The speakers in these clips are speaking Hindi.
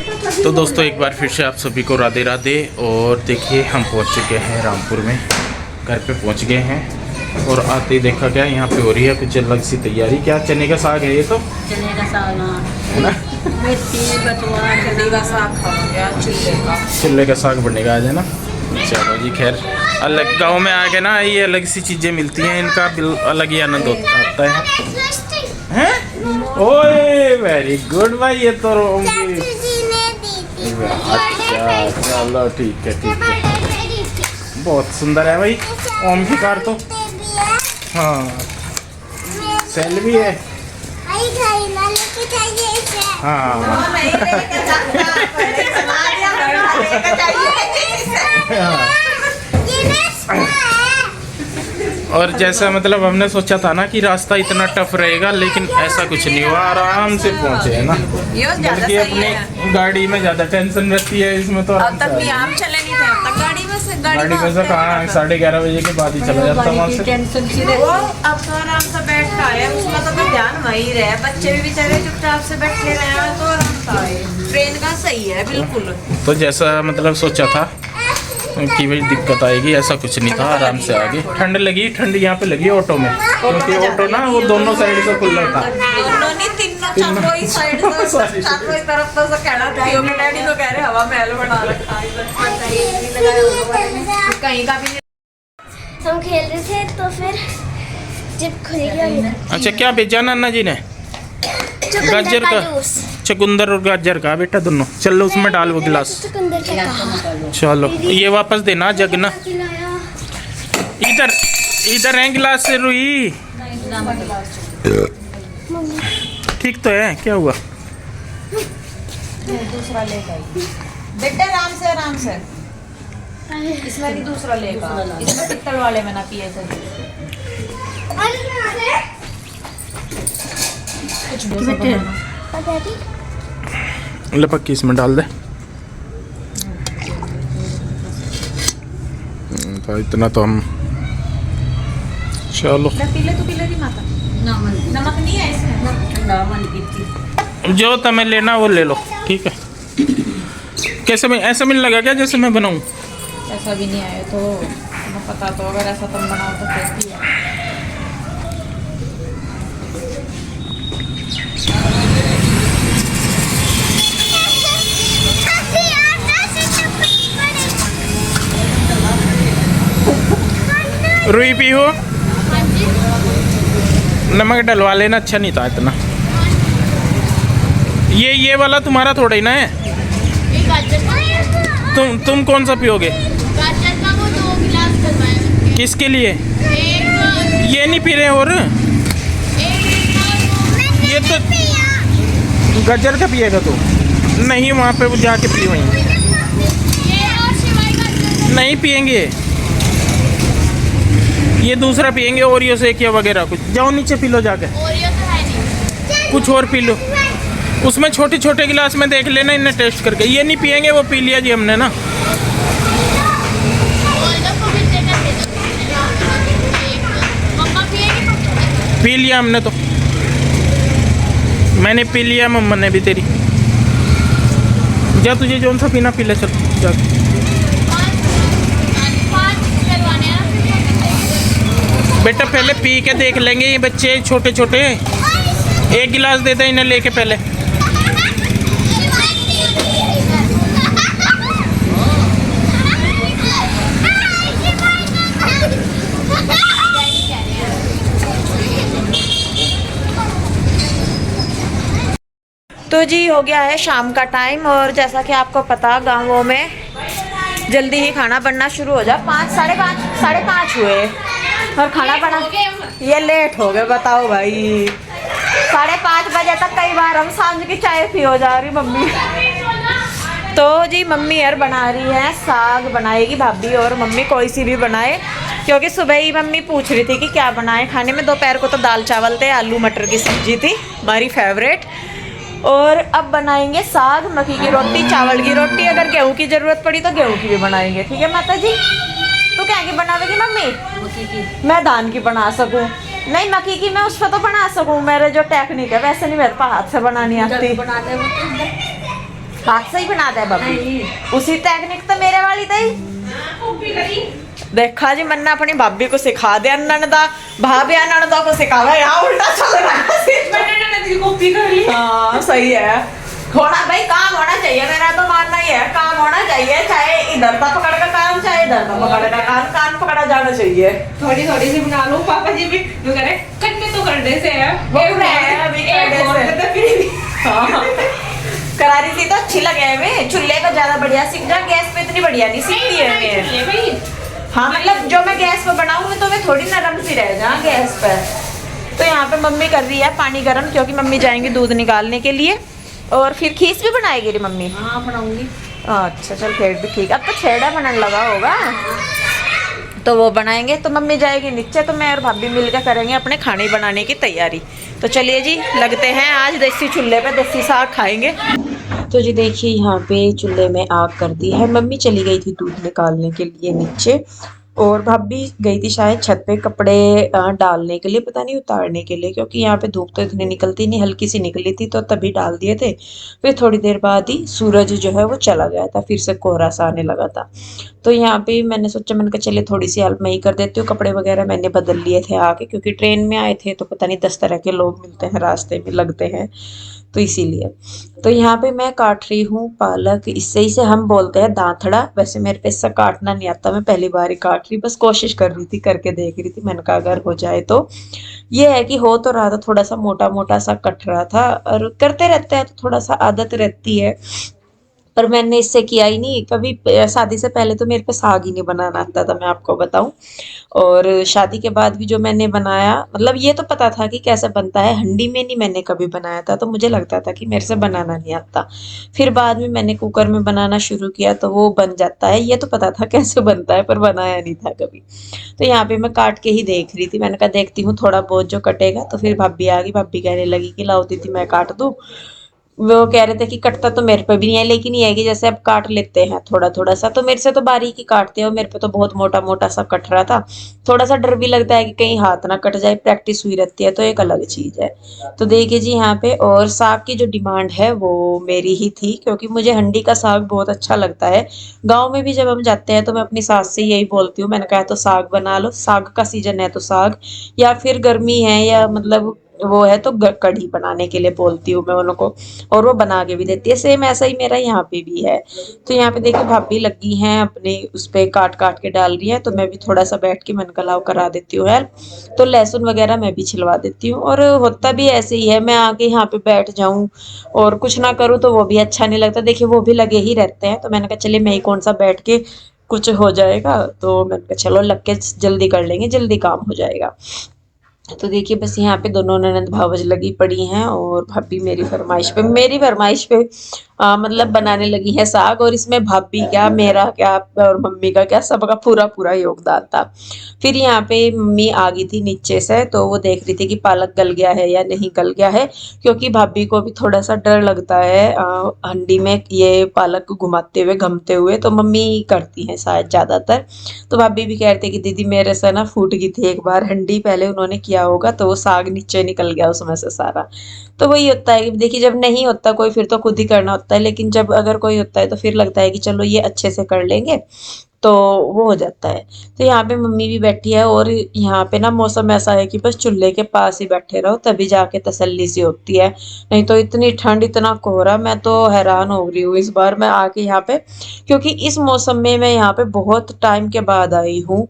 तो दोस्तों एक बार फिर से आप सभी को राधे राधे। और देखिए हम पहुंच चुके हैं रामपुर में, घर पे पहुंच गए हैं। और आते ही देखा क्या यहाँ पे हो रही है कुछ अलग सी तैयारी। क्या चने का साग है ये? तो चने का साग, मेथी बथुआ चने का साग खाओगे, चिल्ले का साग बनेगा आज, है ना। चलो जी, खैर अलग गांव में आ गए ना, ये अलग सी चीज़ें मिलती हैं, इनका अलग ही आनंद आता है। ओए वेरी गुड भाई, ये तो अच्छा चलो ठीक है बहुत सुंदर है भाई। ओम की कार तो हाँ सेल भी है हाँ। और जैसा मतलब हमने सोचा था ना कि रास्ता इतना टफ रहेगा, लेकिन ऐसा कुछ नहीं हुआ, आराम से पहुंचे है ना। बल्कि अपनी गाड़ी में ज्यादा टेंशन रहती है, इसमें तो अब तक भी आप चले नहीं थे, अब तक गाड़ी में से कहाँ 11:30 बजे के बाद ही चला जाता वहाँ से। टेंशन सी वो अब तो आराम से बैठ का है, उसका तो कोई ध्यान वही रहे, बच्चे भी बेचारे चुपचाप से बैठे रहे तो आराम से आए। ट्रेन का सही है बिल्कुल। तो जैसा मतलब सोचा था कि भाई दिक्कत आएगी, ऐसा कुछ नहीं था, आराम से आगे। ठंड लगी, ठंड यहाँ पे लगी ऑटो में, क्योंकि ऑटो ना वो दोनों साइड से खुला था। दोनों नहीं तीनों चारों ही साइड से, चारों ही तरफ तो से कहना था। योगी डैडी तो कह रहे हवा महल बना रखा है, कहीं का भी हम खेल रहे थे तो फिर जब खुलेगी। अच्छा क्या भेजा नाना जी ने? गाजर का, चुकंदर और गाजर का बेटा दोनों। चलो उसमें डाल वो गिलास। चलो ये वापस देना जग ना। इधर इधर है गिलास से रुई। ठीक तो है, क्या हुआ? दूसरा लेगा बेटे, आराम से इसमें भी दूसरा लेगा, इसमें पित्तल वाले में ना पिए थे। लपक इसमें डाल दे। तो इतना तो हम चलो पीले तो पीले दी माता, नमक नहीं है इसमें। जो तुम्हें लेना वो ले लो, ठीक है। कैसे में ऐसा मिलने लगा क्या जैसे मैं बनाऊं? ऐसा भी नहीं आया तो तुम्हें पता, तो अगर ऐसा तुम बनाओ तो कैसी है। रुई पी हो, नमक डलवा लेना, अच्छा नहीं था इतना। ये वाला तुम्हारा थोड़ा ही ना है। तुम कौन सा पियोगे? गाजर का वो 2 गिलास करवाया। किसके लिए? ये नहीं पी रहे। और ये तो गाजर का पिएगा तू? नहीं, वहाँ पे वो जाके पी वहीं। नहीं पियेंगे, ये दूसरा पियेंगे, ओरियो से क्या वगैरह कुछ। जाओ नीचे पी लो जाके, ओरियो तो है नहीं। कुछ और पी लो। उसमें छोटे छोटे गिलास में देख लेना इन्हें टेस्ट करके। ये नहीं पियेंगे, वो पी लिया जी हमने ना। पी लिया हमने तो, मैंने पी लिया, मम्मा ने भी तेरी। जा तुझे जौन सा पीना पी ले, चल जा। बेटा पहले पी के देख लेंगे, ये बच्चे छोटे छोटे। एक गिलास दे दे इन्हें लेके पहले। तो जी हो गया है शाम का टाइम, और जैसा कि आपको पता गाँवों में जल्दी ही खाना बनना शुरू हो जाए। 5, 5:30 हुए और खाना बना, ये लेट हो गए। बताओ भाई, 5:30 बजे तक कई बार हम सांझ की चाय पी हो जा रही मम्मी। तो जी मम्मी यार बना रही है साग, बनाएगी भाभी और मम्मी, कोई सी भी बनाए, क्योंकि सुबह ही मम्मी पूछ रही थी कि क्या बनाए खाने में। दोपहर को तो दाल चावल थे, आलू मटर की सब्जी थी हमारी फेवरेट। और अब बनाएंगे साग, मक्की की रोटी, चावल की रोटी, अगर गेहूं की ज़रूरत पड़ी तो गेहूं की भी बनाएंगे। ठीक है माता जी? तो क्या की बनावेगी मम्मी? मक्की की। मैं धान की बना सकूं? नहीं, मक्की की मैं उस पर तो बना सकूं, मेरे जो टेक्निक है वैसे नहीं, मेरे पास हाथ से बनानी आती। बनाते साग से ही बना दे भाभी, उसी टेक्निक तो मेरे वाली दी देखा जी। मन्ना अपनी भाभी को सिखा दे, ननदा भाभी ननदा को सिखावा, यहाँ उल्टा चल रहा है। कॉपी कर ली। हाँ सही है, होना भाई, काम होना चाहिए, मेरा तो मानना ही है, काम होना चाहिए, चाहे इधर का पकड़ का काम, चाहे इधर का पकड़ का काम, कान पकड़ा जाना चाहिए। थोड़ी थोड़ी सी बना लो, पापा जी भी जो करे कटने तो करने से है, करारी थी तो अच्छी लगे हमें, चूल्हे पर ज्यादा बढ़िया सीख जा, गैस पे इतनी बढ़िया नहीं सीखती है हमें। हाँ मतलब जो मैं गैस पे बनाऊंगी तो मैं थोड़ी नरम सी रह जा गैस पर। तो यहाँ पे मम्मी कर रही है पानी गर्म, क्योंकि मम्मी जाएंगी दूध निकालने के लिए, और फिर खीस भी बनाएगी रे मम्मी। हाँ बनाऊंगी। अच्छा चल फिर भी ठीक, अब तो छेड़ा बनने लगा होगा तो वो बनाएंगे। तो मम्मी जाएगी नीचे, तो मैं और भाभी मिलकर करेंगे अपने खाने बनाने की तैयारी। तो चलिए जी, लगते हैं आज देसी चूल्हे पे, देसी साग खाएंगे। तो जी देखिए यहाँ पे चूल्हे में आग कर दी है, मम्मी चली गई थी दूध निकालने के लिए नीचे, और भाभी गई थी शायद छत पे कपड़े डालने के लिए, पता नहीं उतारने के लिए, क्योंकि यहाँ पे धूप तो इतनी निकलती नहीं, हल्की सी निकली थी तो तभी डाल दिए थे। फिर थोड़ी देर बाद ही सूरज जो है वो चला गया था, फिर से कोहरा सा आने लगा था। तो यहाँ पे मैंने सोचा, मैंने कहा चलिए थोड़ी सी हेल्प मैं ही कर देती हूँ, कपड़े वगैरह मैंने बदल लिए थे आके, क्योंकि ट्रेन में आए थे तो पता नहीं 10 तरह के लोग मिलते हैं रास्ते में, लगते हैं, तो इसीलिए। तो यहाँ पे मैं काट रही हूँ पालक, इसे हम बोलते हैं दांतड़ा, वैसे मेरे पे इससे काटना नहीं आता, मैं पहली बार ही काट रही, बस कोशिश कर रही थी, करके देख रही थी, मैंने कहा अगर हो जाए तो। ये है कि हो तो रहा था, थोड़ा सा मोटा मोटा सा कट रहा था, और करते रहते हैं तो थोड़ा सा आदत रहती है, पर मैंने इससे किया ही नहीं कभी। शादी से पहले तो मेरे पे साग ही नहीं बनाना आता था, मैं आपको बताऊं, और शादी के बाद भी जो मैंने बनाया, मतलब ये तो पता था कि कैसे बनता है, हंडी में नहीं मैंने कभी बनाया था, तो मुझे लगता था कि मेरे से बनाना नहीं आता। फिर बाद में मैंने कुकर में बनाना शुरू किया तो वो बन जाता है, ये तो पता था कैसे बनता है, पर बनाया नहीं था कभी। तो यहाँ पे मैं काट के ही देख रही थी, मैंने कहा देखती हूँ थोड़ा बहुत जो कटेगा। तो फिर भाभी आ गई, भाभी कहने लगी कि लाओ दीदी मैं काट दूँ। वो कह रहे थे कि कटता तो मेरे पे भी नहीं है, लेकिन ये है कि जैसे अब काट लेते हैं थोड़ा थोड़ा सा, तो मेरे से तो बारीक ही काटते हैं, और मेरे पे तो बहुत मोटा मोटा सा कट रहा था। थोड़ा सा डर भी लगता है कि कहीं हाथ ना कट जाए, प्रैक्टिस हुई रहती है तो एक अलग चीज़ है। तो देखिए जी यहाँ पे, और साग की जो डिमांड है वो मेरी ही थी, क्योंकि मुझे हंडी का साग बहुत अच्छा लगता है। गाँव में भी जब हम जाते हैं तो मैं अपनी सास से यही बोलती हूँ, मैंने कहा तो साग बना लो, साग का सीजन है तो साग, या फिर गर्मी है या मतलब वो है तो कढ़ी बनाने के लिए बोलती हूँ मैं उनको, और वो बना के भी देती है। सेम ऐसा ही मेरा यहाँ पे भी है। तो यहाँ पे देखो भाभी लगी हैं अपने उस पे काट काट के डाल रही है, तो मैं भी थोड़ा सा बैठ के मन कलाव करा देती हूँ हेल्प। तो लहसुन वगैरह मैं भी छिलवा देती हूँ, और होता भी ऐसे ही है, मैं आके यहाँ पे बैठ जाऊँ और कुछ ना करूँ तो वो भी अच्छा नहीं लगता। देखिए वो भी लगे ही रहते हैं, तो मैंने कहा चलिए मैं ही कौन सा बैठ के कुछ हो जाएगा, तो मैंने कहा चलो लग के जल्दी कर लेंगे, जल्दी काम हो जाएगा। तो देखिए बस यहाँ पे दोनों ननद भावज लगी पड़ी हैं, और भाभी मेरी फरमाइश पे मतलब बनाने लगी है साग, और इसमें भाभी क्या, मेरा क्या, और मम्मी का क्या, सबका पूरा पूरा योगदान था। फिर यहाँ पे मम्मी आ गई थी नीचे से, तो वो देख रही थी कि पालक गल गया है या नहीं गल गया है, क्योंकि भाभी को भी थोड़ा सा डर लगता है हंडी में ये पालक घुमाते हुए घमते हुए, तो मम्मी करती हैं शायद ज़्यादातर। तो भाभी भी कहते कि दीदी मेरे से ना फूट गई थी एक बार हंडी, पहले उन्होंने किया होगा तो वो साग नीचे निकल गया उसमें से सारा। तो वही होता है कि देखिए जब नहीं होता कोई फिर तो खुद ही करना होता है, लेकिन जब अगर कोई होता है तो फिर लगता है कि चलो ये अच्छे से कर लेंगे, तो वो हो जाता है। तो यहाँ पे मम्मी भी बैठी है, और यहाँ पे ना मौसम ऐसा है कि बस चूल्हे के पास ही बैठे रहो तभी जाके तसल्ली सी होती है, नहीं तो इतनी ठंड इतना कोहरा, मैं तो हैरान हो रही हूँ इस बार मैं आके यहाँ पे, क्योंकि इस मौसम में मैं यहाँ पे बहुत टाइम के बाद आई हूँ।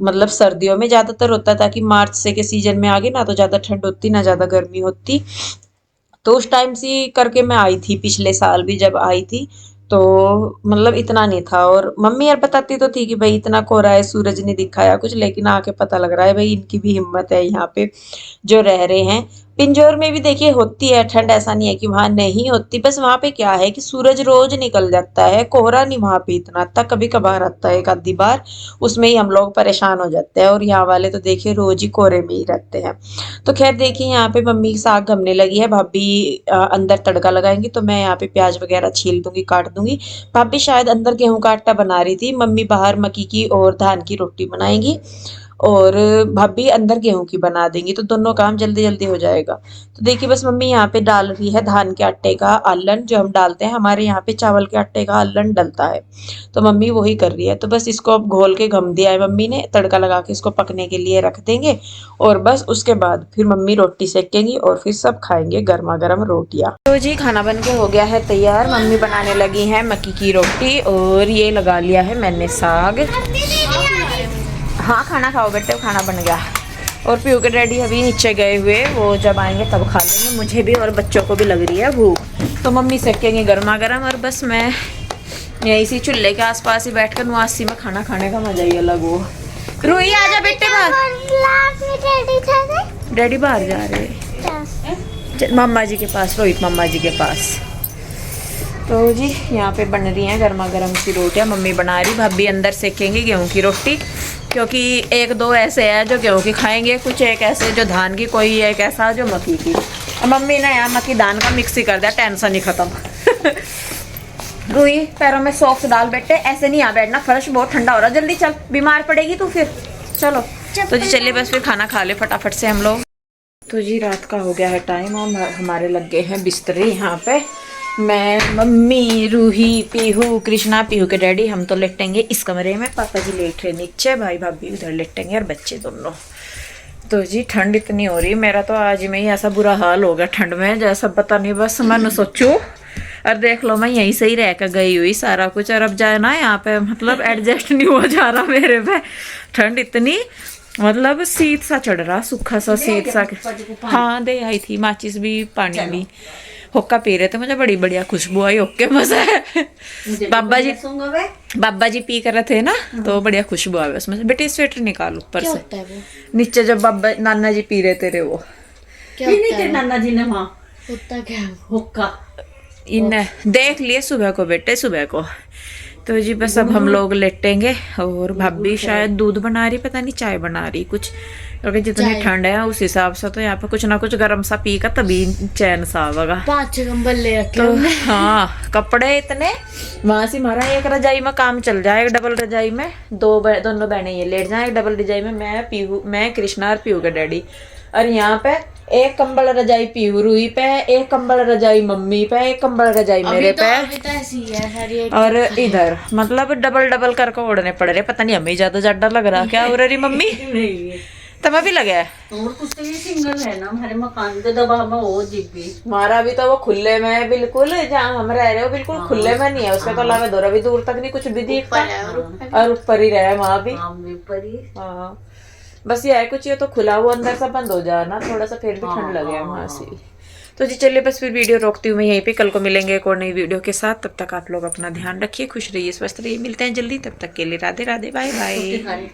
मतलब सर्दियों में ज़्यादातर होता था कि मार्च से के सीजन में आ गई ना, तो ज़्यादा ठंड होती ना ज़्यादा गर्मी होती, तो उस टाइम से करके मैं आई थी, पिछले साल भी जब आई थी तो मतलब इतना नहीं था। और मम्मी यार बताती तो थी कि भाई इतना कोहरा है, सूरज नहीं दिखाया कुछ, लेकिन आके पता लग रहा है भाई इनकी भी हिम्मत है यहाँ पे जो रह रहे हैं। पिंजौर में भी देखिए होती है ठंड, ऐसा नहीं है कि वहां नहीं होती, बस वहां पे क्या है कि सूरज रोज निकल जाता है, कोहरा नहीं वहां पे इतना आता, कभी कभार आता है एक आधी बार, उसमें ही हम लोग परेशान हो जाते हैं, और यहाँ वाले तो देखिए रोज ही कोहरे में ही रहते हैं। तो खैर देखिए यहाँ पे मम्मी साग गमने लगी है, भाभी अंदर तड़का लगाएंगी, तो मैं यहाँ पे प्याज वगैरह छील दूंगी, काट दूंगी। भाभी शायद अंदर गेहूं का आटा बना रही थी, मम्मी बाहर मक्की की और धान की रोटी बनाएंगी, और भाभी अंदर गेहूं की बना देंगी, तो दोनों काम जल्दी जल्दी हो जाएगा। तो देखिए बस मम्मी यहाँ पे डाल रही है धान के आटे का आलन, जो हम डालते हैं, हमारे यहाँ पे चावल के आटे का आलन डलता है, तो मम्मी वही कर रही है। तो बस इसको अब घोल के घम दिया है मम्मी ने, तड़का लगा के इसको पकने के लिए रख देंगे, और बस उसके बाद फिर मम्मी रोटी सेकेंगी और फिर सब खाएंगे गर्मा गर्म रोटियां। तो जी खाना बन के हो गया है तैयार, मम्मी बनाने लगी है मक्की की रोटी, और ये लगा लिया है मैंने साग। हाँ खाना खाओ बेटे, खाना बन गया। और पीयू के डैडी अभी नीचे गए हुए, वो जब आएंगे तब खा लेंगे। मुझे भी और बच्चों को भी लग रही है भूख, तो मम्मी सेकेंगे गर्मा गर्म, और बस मैं यहीं इसी चूल्हे के आसपास ही बैठकर नवासी में खाना खाने का मजा ही अलग हो। रूही आजा बेटे बाहर, डैडी बाहर जा रहे मामा जी के पास, रोहित मामा जी के पास। तो जी यहाँ पे बन रही हैं गर्मा गर्म सी रोटियाँ, मम्मी बना रही, भाभी अंदर सेकेंगे गेहूं की रोटी, क्योंकि एक दो ऐसे हैं जो गेहूं की खाएंगे, कुछ एक ऐसे जो धान की, कोई एक ऐसा जो मक्की की। और मम्मी ने यहाँ मक्की धान का मिक्स ही कर दिया, टेंशन ही खत्म। रूही पैरों में सॉक्स डाल बेटे, ऐसे नहीं आ बैठना, फर्श बहुत ठंडा हो रहा, जल्दी चल, बीमार पड़ेगी तू फिर। चलो तो जी चलिए बस फिर खाना खा ले फटाफट से हम लोग। तो जी रात का हो गया है टाइम, और हमारे लग गए हैं बिस्तरे यहाँ पे। मैं, मम्मी, रूही, पीहू, कृष्णा, पीहू के डैडी, हम तो लेटेंगे इस कमरे में, पापा जी लेट रहे नीचे, भाई भाभी उधर लेटेंगे, और बच्चे दोनों। तो जी ठंड इतनी हो रही, मेरा तो आज में ही ऐसा बुरा हाल हो गया ठंड में, जैसा पता नहीं, बस मैंने सोचू और देख लो मैं यहीं से ही रह कर गई हुई सारा कुछ, और अब जाए ना यहाँ पे मतलब एडजस्ट नहीं हो जा रहा मेरे पे, ठंड इतनी मतलब शीत सा चढ़ रहा, सूखा सा शीत सा। हाँ दे आई थी माचिस भी, पानी भी, हुक्का पी रहे थे, मुझे बड़ी बढ़िया खुशबू आई, ओके मजा है। बाबा जी पी कर रहे थे ना, तो बढ़िया खुशबू आई उसमें से। बेटे स्वेटर निकाल ऊपर से, नीचे जब बाबा नाना जी पी रहे थे वो, नाना जी ने वहाँ क्या हुक्का इन देख लिए सुबह को बेटे, सुबह को। तो जी बस अब हम लोग लेटेंगे, और भाभी शायद दूध बना रही, पता नहीं चाय बना रही कुछ, क्योंकि जितनी ठंड है उस हिसाब से तो यहाँ पे कुछ ना कुछ गर्म सा पी कर तभी चैन सा आवेगा। 5 कंबल ले रखे तो हाँ कपड़े इतने, वहां से हमारा एक रजाई में काम चल जाए, एक डबल रजाई में दोनों बहनें ये लेट जाए, एक डबल रजाई में मैं कृष्णा और पीहू का डैडी, और यहाँ पे एक कंबल रजाई पीहू रूही पे, एक कंबल रजाई मम्मी पे, एक कंबल रजाई मेरे पे, और इधर मतलब डबल डबल करके ओढ़ने पड़ रहे, पता नहीं हमें ज्यादा लग रहा क्या हो रही मम्मी, तुम्हें भी लगा है? और कुछ तो ये सिंगल है ना हमारे मकान के दबा में, वो जिब्बी हमारा भी तो वो खुले में है बिल्कुल, जहाँ हम रह रहे हो बिल्कुल खुले में नहीं है, उसके तो अलावा दूर भी दूर तक नहीं कुछ भी दिखता, और ऊपर ही रहे वहाँ भी। हाँ बस ये है कुछ, ये तो खुला हुआ अंदर से बंद हो जाए ना थोड़ा सा, फिर भी ठंड लगे वहाँ से। तो जी चलिए बस फिर वीडियो रोकती हूँ मैं यहीं पे, कल को मिलेंगे एक और नई वीडियो के साथ, तब तक आप लोग अपना ध्यान रखिए, खुश रहिए, स्वस्थ रहिए, मिलते हैं जल्दी, तब तक के लिए राधे राधे, बाय बाय।